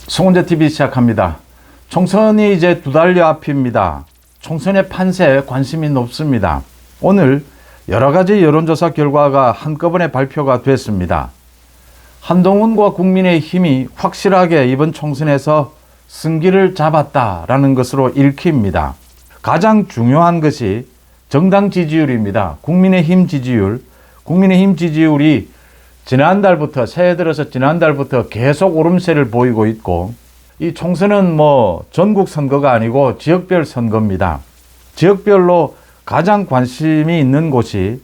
송은재TV 시작합니다. 총선이 이제 2달여 앞입니다. 총선의 판세에 관심이 높습니다. 오늘 여러 가지 여론조사 결과가 한꺼번에 발표가 됐습니다. 한동훈과 국민의힘이 확실하게 이번 총선에서 승기를 잡았다라는 것으로 읽힙니다. 가장 중요한 것이 정당 지지율입니다. 국민의힘 지지율이 지난달부터, 새해 들어서 지난달부터 계속 오름세를 보이고 있고, 이 총선은 전국 선거가 아니고 지역별 선거입니다. 지역별로 가장 관심이 있는 곳이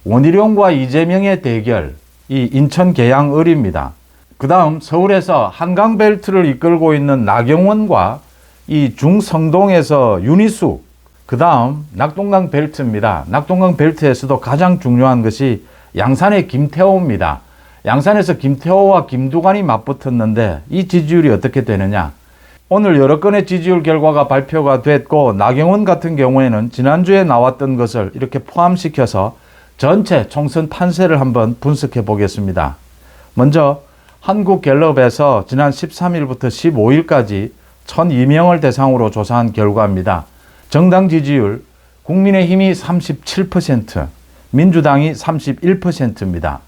원희룡과 이재명의 대결, 이 인천 계양을입니다. 그 다음 서울에서 한강벨트를 이끌고 있는 나경원과 이 중성동에서 윤희숙, 그 다음 낙동강 벨트입니다. 낙동강 벨트에서도 가장 중요한 것이 양산의 김태호입니다. 양산에서 김태호와 김두관이 맞붙었는데 이 지지율이 어떻게 되느냐. 오늘 여러 건의 지지율 결과가 발표가 됐고, 나경원 같은 경우에는 지난주에 나왔던 것을 이렇게 포함시켜서 전체 총선 판세를 한번 분석해 보겠습니다. 먼저 한국갤럽에서 지난 13일부터 15일까지 1002명을 대상으로 조사한 결과입니다. 정당 지지율 국민의힘이 37%, 민주당이 31%입니다.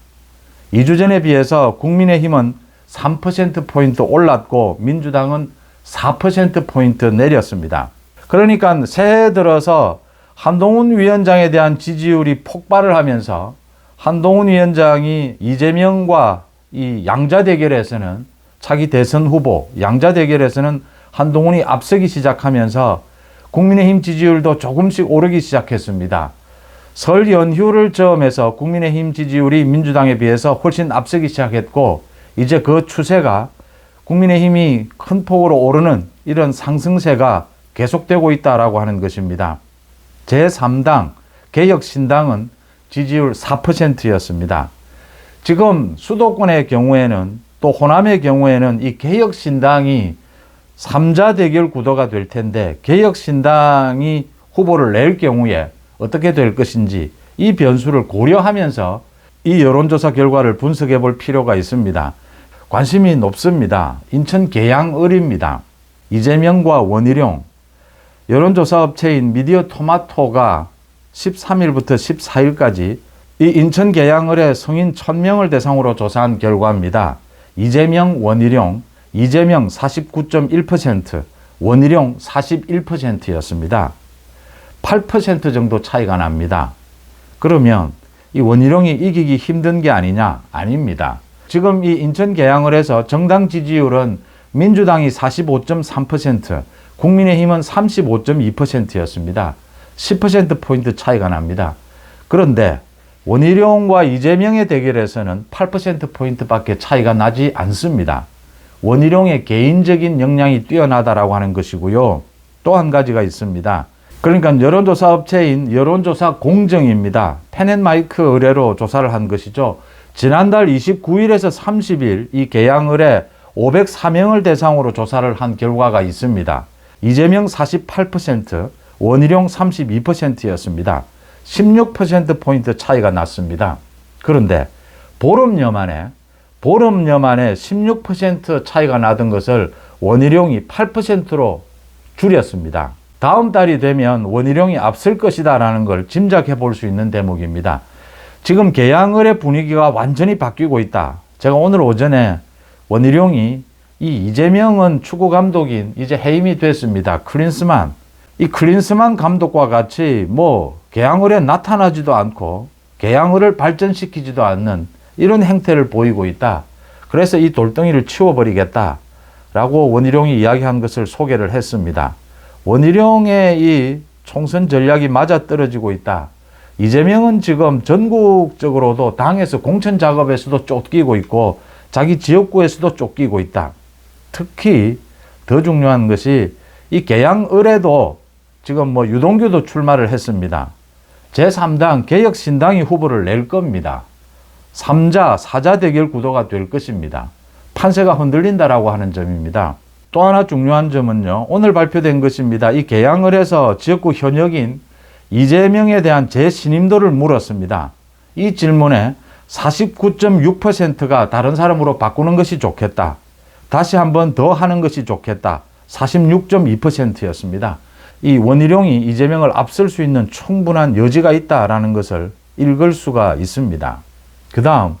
2주 전에 비해서 국민의힘은 3%포인트 올랐고 민주당은 4%포인트 내렸습니다. 그러니까 새해 들어서 한동훈 위원장에 대한 지지율이 폭발을 하면서 한동훈 위원장이 이재명과 이 양자 대결에서는, 차기 대선 후보 양자 대결에서는 한동훈이 앞서기 시작하면서 국민의힘 지지율도 조금씩 오르기 시작했습니다. 설 연휴를 저음해서 국민의힘 지지율이 민주당에 비해서 훨씬 앞서기 시작했고, 이제 그 추세가 국민의힘이 큰 폭으로 오르는 이런 상승세가 계속되고 있다라고 하는 것입니다. 제3당 개혁신당은 지지율 4%였습니다. 지금 수도권의 경우에는, 또 호남의 경우에는 이 개혁신당이 3자 대결 구도가 될 텐데, 개혁신당이 후보를 낼 경우에 어떻게 될 것인지 이 변수를 고려하면서 이 여론조사 결과를 분석해 볼 필요가 있습니다. 관심이 높습니다. 인천 계양을입니다. 이재명과 원희룡, 여론조사 업체인 미디어 토마토가 13일부터 14일까지 이 인천 계양을의 성인 1000명을 대상으로 조사한 결과입니다. 이재명, 원희룡, 이재명 49.1%, 원희룡 41%였습니다. 8% 정도 차이가 납니다. 그러면 이 원희룡이 이기기 힘든 게 아니냐? 아닙니다. 지금 이 인천 계양을에서 정당 지지율은 민주당이 45.3%, 국민의힘은 35.2%였습니다. 10%포인트 차이가 납니다. 그런데 원희룡과 이재명의 대결에서는 8%포인트밖에 차이가 나지 않습니다. 원희룡의 개인적인 역량이 뛰어나다라고 하는 것이고요. 또 한 가지가 있습니다. 그러니까 여론조사 업체인 여론조사 공정입니다. 펜앤마이크 의뢰로 조사를 한 것이죠. 지난달 29일에서 30일 이 계양을에 504명을 대상으로 조사를 한 결과가 있습니다. 이재명 48%, 원희룡 32%였습니다. 16%포인트 차이가 났습니다. 그런데 보름여 만에 16% 차이가 나던 것을 원희룡이 8%로 줄였습니다. 다음 달이 되면 원희룡이 앞설 것이다 라는 걸 짐작해 볼 수 있는 대목입니다. 지금 계양을의 분위기가 완전히 바뀌고 있다. 제가 오늘 오전에 원희룡이 이 이재명은 축구 감독인 이제 해임이 됐습니다. 이 클린스만 감독과 같이 계양을에 나타나지도 않고 계양을을 발전시키지도 않는 이런 행태를 보이고 있다. 그래서 이 돌덩이를 치워버리겠다 라고 원희룡이 이야기한 것을 소개를 했습니다. 원희룡의 이 총선 전략이 맞아떨어지고 있다. 이재명은 지금 전국적으로도 당에서 공천 작업에서도 쫓기고 있고 자기 지역구에서도 쫓기고 있다. 특히 더 중요한 것이 이 계양을에도 지금 유동규도 출마를 했습니다. 제3당 개혁신당이 후보를 낼 겁니다. 3자, 4자 대결 구도가 될 것입니다. 판세가 흔들린다라고 하는 점입니다. 또 하나 중요한 점은요, 오늘 발표된 것입니다. 이 계양을에서 지역구 현역인 이재명에 대한 재신임도를 물었습니다. 이 질문에 49.6%가 다른 사람으로 바꾸는 것이 좋겠다. 다시 한번 더 하는 것이 좋겠다. 46.2%였습니다. 이 원희룡이 이재명을 앞설 수 있는 충분한 여지가 있다라는 것을 읽을 수가 있습니다. 그 다음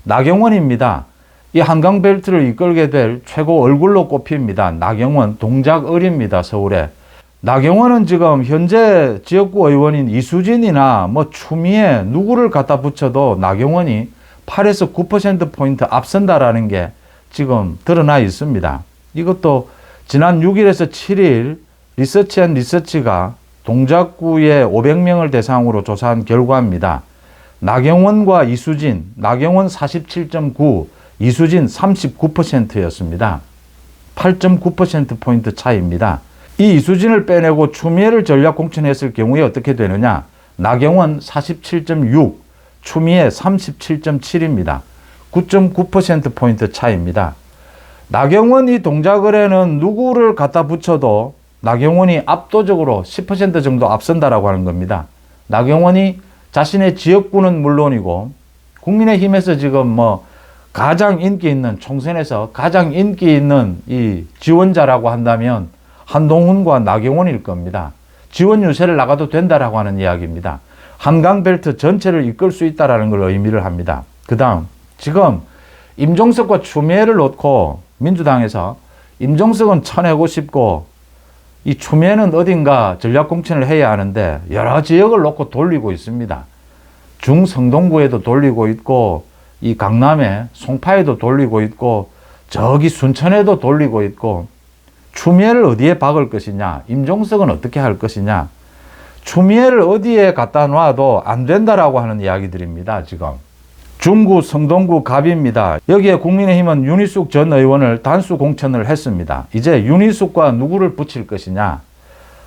나경원입니다. 이 한강벨트를 이끌게 될 최고 얼굴로 꼽힙니다. 나경원 동작을입니다. 서울에. 나경원은 지금 현재 지역구 의원인 이수진이나 뭐 추미애 누구를 갖다 붙여도 나경원이 8에서 9%포인트 앞선다라는 게 지금 드러나 있습니다. 이것도 지난 6일에서 7일 리서치앤리서치가 동작구의 500명을 대상으로 조사한 결과입니다. 나경원과 이수진, 나경원 47.9, 이수진 39%였습니다. 8.9%포인트 차이입니다. 이 이수진을 빼내고 추미애를 전략 공천했을 경우에 어떻게 되느냐? 나경원 47.6, 추미애 37.7입니다. 9.9%포인트 차이입니다. 나경원이 동작을에는 누구를 갖다 붙여도 나경원이 압도적으로 10% 정도 앞선다라고 하는 겁니다. 나경원이 자신의 지역구는 물론이고 국민의힘에서 지금 뭐 가장 인기 있는 총선에서 가장 인기 있는 이 지원자라고 한다면 한동훈과 나경원일 겁니다. 지원 유세를 나가도 된다라고 하는 이야기입니다. 한강벨트 전체를 이끌 수 있다라는 걸 의미를 합니다. 그 다음 지금 임종석과 추미애를 놓고 민주당에서 임종석은 쳐내고 싶고 이 추미애는 어딘가 전략공천을 해야 하는데 여러 지역을 놓고 돌리고 있습니다. 중성동구에도 돌리고 있고 이 강남에 송파에도 돌리고 있고 저기 순천에도 돌리고 있고 추미애를 어디에 박을 것이냐, 임종석은 어떻게 할 것이냐, 추미애를 어디에 갖다 놔도 안 된다라고 하는 이야기들입니다. 지금 중구 성동구 갑입니다. 여기에 국민의힘은 윤희숙 전 의원을 단수 공천을 했습니다. 이제 윤희숙과 누구를 붙일 것이냐.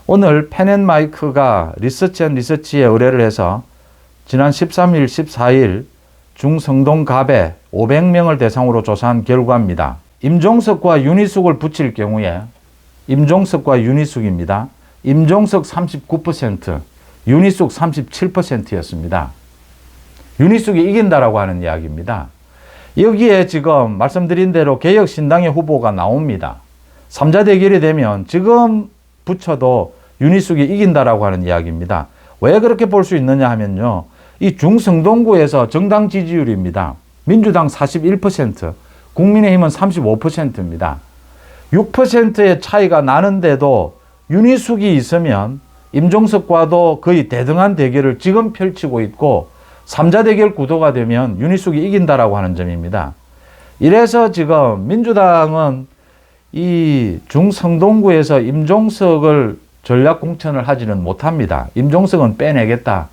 오늘 펜앤마이크가 리서치앤리서치에 의뢰를 해서 지난 13일, 14일 중성동 갑에 500명을 대상으로 조사한 결과입니다. 임종석과 윤희숙을 붙일 경우에 임종석과 윤희숙입니다. 임종석 39%, 윤희숙 37%였습니다. 윤희숙이 이긴다라고 하는 이야기입니다. 여기에 지금 말씀드린 대로 개혁신당의 후보가 나옵니다. 3자 대결이 되면 지금 붙여도 윤희숙이 이긴다라고 하는 이야기입니다. 왜 그렇게 볼 수 있느냐 하면요. 이 중성동구에서 정당 지지율입니다. 민주당 41%, 국민의힘은 35%입니다. 6%의 차이가 나는데도 윤희숙이 있으면 임종석과도 거의 대등한 대결을 지금 펼치고 있고 3자 대결 구도가 되면 윤희숙이 이긴다라고 하는 점입니다. 이래서 지금 민주당은 이 중성동구에서 임종석을 전략 공천을 하지는 못합니다. 임종석은 빼내겠다.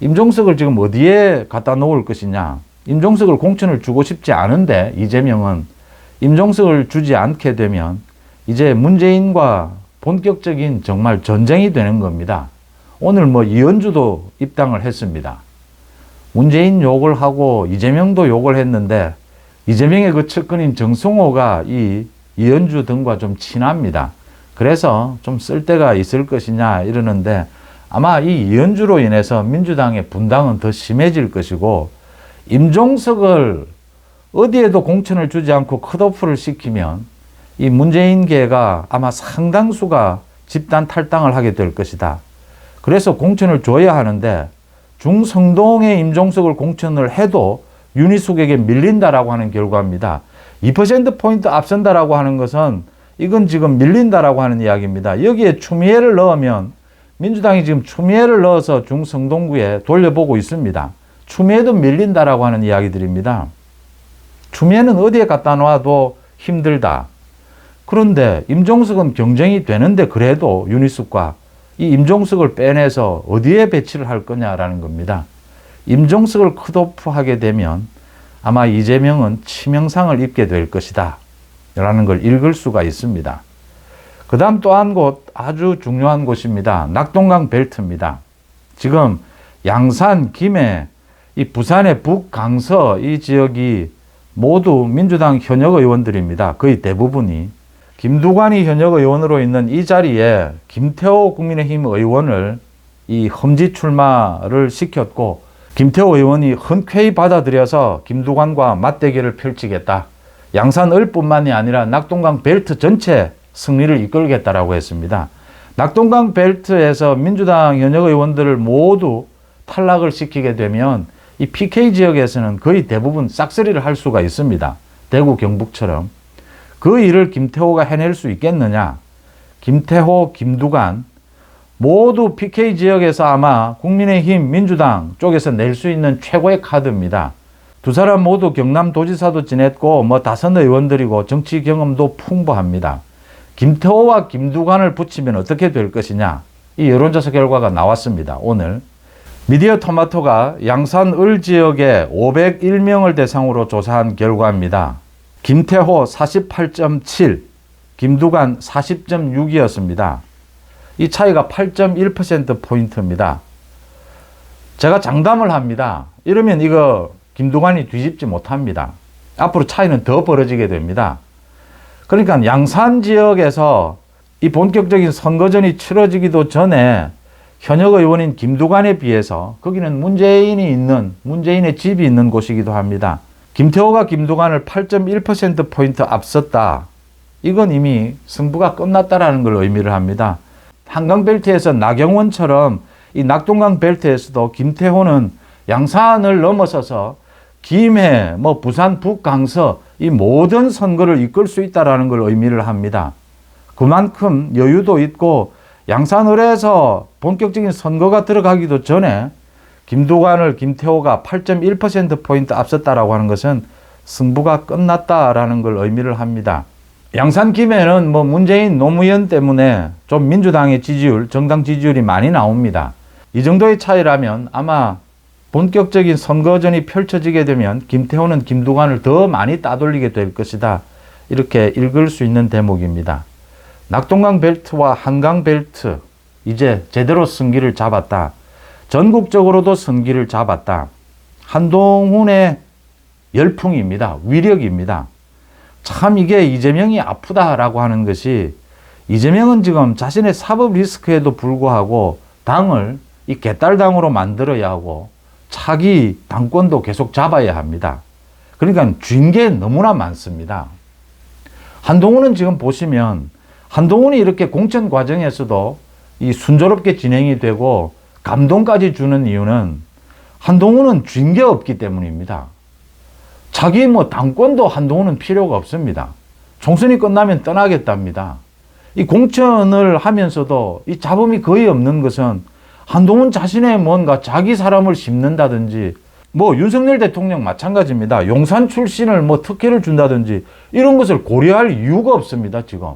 임종석을 지금 어디에 갖다 놓을 것이냐. 임종석을 공천을 주고 싶지 않은데 이재명은 임종석을 주지 않게 되면 이제 문재인과 본격적인 정말 전쟁이 되는 겁니다. 오늘 뭐 이현주도 입당을 했습니다. 문재인 욕을 하고 이재명도 욕을 했는데 이재명의 그 측근인 정승호가 이 이현주 등과 좀 친합니다. 그래서 좀 쓸 데가 있을 것이냐 이러는데 아마 이 이현주로 인해서 민주당의 분당은 더 심해질 것이고 임종석을 어디에도 공천을 주지 않고 컷오프를 시키면 이 문재인계가 아마 상당수가 집단 탈당을 하게 될 것이다. 그래서 공천을 줘야 하는데 중성동에 임종석을 공천을 해도 윤희숙에게 밀린다라고 하는 결과입니다. 2%포인트 앞선다라고 하는 것은 이건 지금 밀린다라고 하는 이야기입니다. 여기에 추미애를 넣으면 민주당이 지금 추미애를 넣어서 중성동구에 돌려보고 있습니다. 추미애도 밀린다라고 하는 이야기들입니다. 추미애는 어디에 갖다 놔도 힘들다. 그런데 임종석은 경쟁이 되는데 그래도 윤희숙과 이 임종석을 빼내서 어디에 배치를 할 거냐라는 겁니다. 임종석을 컷오프하게 되면 아마 이재명은 치명상을 입게 될 것이다 라는 걸 읽을 수가 있습니다. 그 다음 또 한 곳 아주 중요한 곳입니다. 낙동강 벨트입니다. 지금 양산, 김해, 이 부산의 북강서 이 지역이 모두 민주당 현역 의원들입니다. 거의 대부분이. 김두관이 현역 의원으로 있는 이 자리에 김태호 국민의힘 의원을 이 험지 출마를 시켰고 김태호 의원이 흔쾌히 받아들여서 김두관과 맞대결을 펼치겠다. 양산을뿐만이 아니라 낙동강 벨트 전체 승리를 이끌겠다라고 했습니다. 낙동강 벨트에서 민주당 현역 의원들을 모두 탈락을 시키게 되면 이 PK 지역에서는 거의 대부분 싹쓸이를 할 수가 있습니다. 대구, 경북처럼. 그 일을 김태호가 해낼 수 있겠느냐? 김태호, 김두관 모두 PK 지역에서 아마 국민의힘, 민주당 쪽에서 낼 수 있는 최고의 카드입니다. 두 사람 모두 경남도지사도 지냈고 다선 의원들이고 정치 경험도 풍부합니다. 김태호와 김두관을 붙이면 어떻게 될 것이냐? 이 여론조사 결과가 나왔습니다. 오늘 미디어 토마토가 양산 을 지역에 501명을 대상으로 조사한 결과입니다. 김태호 48.7, 김두관 40.6이었습니다. 이 차이가 8.1%포인트입니다. 제가 장담을 합니다. 이러면 이거 김두관이 뒤집지 못합니다. 앞으로 차이는 더 벌어지게 됩니다. 그러니까 양산 지역에서 이 본격적인 선거전이 치러지기도 전에 현역 의원인 김두관에 비해서 거기는 문재인의 집이 있는 곳이기도 합니다. 김태호가 김두관을 8.1%포인트 앞섰다. 이건 이미 승부가 끝났다라는 걸 의미를 합니다. 한강벨트에서 나경원처럼 이 낙동강 벨트에서도 김태호는 양산을 넘어서서 김해, 부산 북강서 이 모든 선거를 이끌 수 있다는 걸 의미를 합니다. 그만큼 여유도 있고 양산을에서 본격적인 선거가 들어가기도 전에 김태호가 8.1%포인트 앞섰다라고 하는 것은 승부가 끝났다라는 걸 의미를 합니다. 양산 김해는 문재인 노무현 때문에 좀 민주당의 정당 지지율이 많이 나옵니다. 이 정도의 차이라면 아마 본격적인 선거전이 펼쳐지게 되면 김태호는 김두관을 더 많이 따돌리게 될 것이다. 이렇게 읽을 수 있는 대목입니다. 낙동강 벨트와 한강 벨트 이제 제대로 승기를 잡았다. 전국적으로도 승기를 잡았다. 한동훈의 열풍입니다. 위력입니다. 참 이게 이재명이 아프다라고 하는 것이 이재명은 지금 자신의 사법 리스크에도 불구하고 당을 이 개딸당으로 만들어야 하고 차기 당권도 계속 잡아야 합니다. 그러니까 쥔 게 너무나 많습니다. 한동훈은 지금 보시면 한동훈이 이렇게 공천 과정에서도 이 순조롭게 진행이 되고 감동까지 주는 이유는 한동훈은 쥔 게 없기 때문입니다. 자기 당권도 한동훈은 필요가 없습니다. 총선이 끝나면 떠나겠답니다. 이 공천을 하면서도 이 잡음이 거의 없는 것은 한동훈 자신의 뭔가 자기 사람을 심는다든지 윤석열 대통령 마찬가지입니다. 용산 출신을 특혜를 준다든지 이런 것을 고려할 이유가 없습니다. 지금.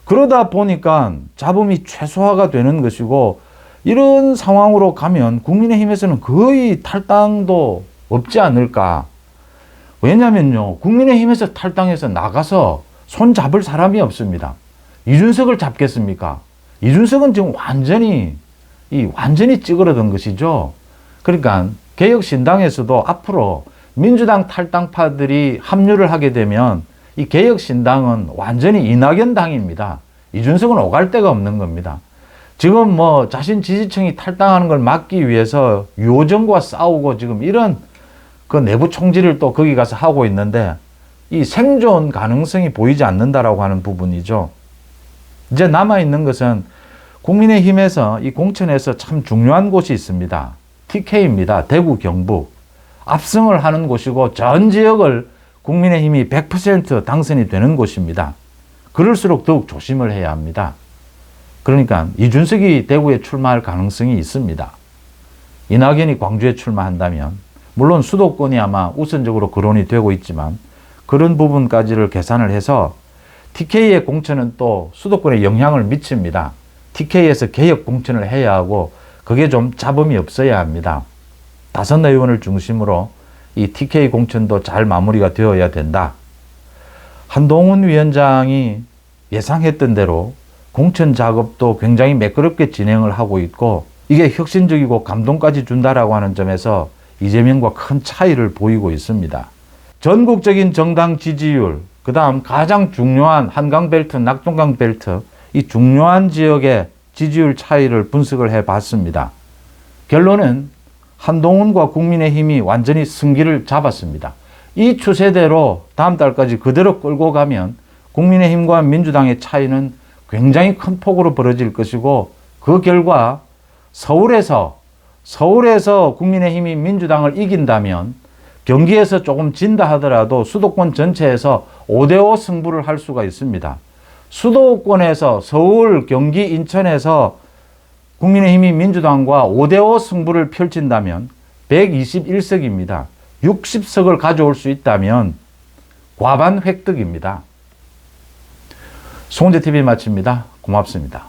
그러다 보니까 잡음이 최소화가 되는 것이고 이런 상황으로 가면 국민의힘에서는 거의 탈당도 없지 않을까. 왜냐면요. 국민의힘에서 탈당해서 나가서 손 잡을 사람이 없습니다. 이준석을 잡겠습니까? 이준석은 지금 완전히 찌그러든 것이죠. 그러니까 개혁신당에서도 앞으로 민주당 탈당파들이 합류를 하게 되면 이 개혁신당은 완전히 이낙연 당입니다. 이준석은 오갈 데가 없는 겁니다. 지금 자신 지지층이 탈당하는 걸 막기 위해서 유호정과 싸우고 지금 이런 그 내부 총질을 또 거기 가서 하고 있는데 이 생존 가능성이 보이지 않는다라고 하는 부분이죠. 이제 남아있는 것은 국민의힘에서 이 공천에서 참 중요한 곳이 있습니다. TK입니다. 대구, 경북. 압승을 하는 곳이고 전 지역을 국민의힘이 100% 당선이 되는 곳입니다. 그럴수록 더욱 조심을 해야 합니다. 그러니까 이준석이 대구에 출마할 가능성이 있습니다. 이낙연이 광주에 출마한다면 물론 수도권이 아마 우선적으로 거론이 되고 있지만 그런 부분까지를 계산을 해서 TK의 공천은 또 수도권에 영향을 미칩니다. TK에서 개혁 공천을 해야 하고 그게 좀 잡음이 없어야 합니다. 다선 의원을 중심으로 이 TK 공천도 잘 마무리가 되어야 된다. 한동훈 위원장이 예상했던 대로 공천 작업도 굉장히 매끄럽게 진행을 하고 있고 이게 혁신적이고 감동까지 준다라고 하는 점에서 이재명과 큰 차이를 보이고 있습니다. 전국적인 정당 지지율, 그 다음 가장 중요한 한강벨트, 낙동강벨트 이 중요한 지역의 지지율 차이를 분석을 해봤습니다. 결론은 한동훈과 국민의힘이 완전히 승기를 잡았습니다. 이 추세대로 다음 달까지 그대로 끌고 가면 국민의힘과 민주당의 차이는 굉장히 큰 폭으로 벌어질 것이고, 그 결과 서울에서 국민의힘이 민주당을 이긴다면 경기에서 조금 진다 하더라도 수도권 전체에서 5대5 승부를 할 수가 있습니다. 수도권에서 서울, 경기, 인천에서 국민의힘이 민주당과 5대5 승부를 펼친다면 121석입니다. 60석을 가져올 수 있다면 과반 획득입니다. 송재TV 마칩니다. 고맙습니다.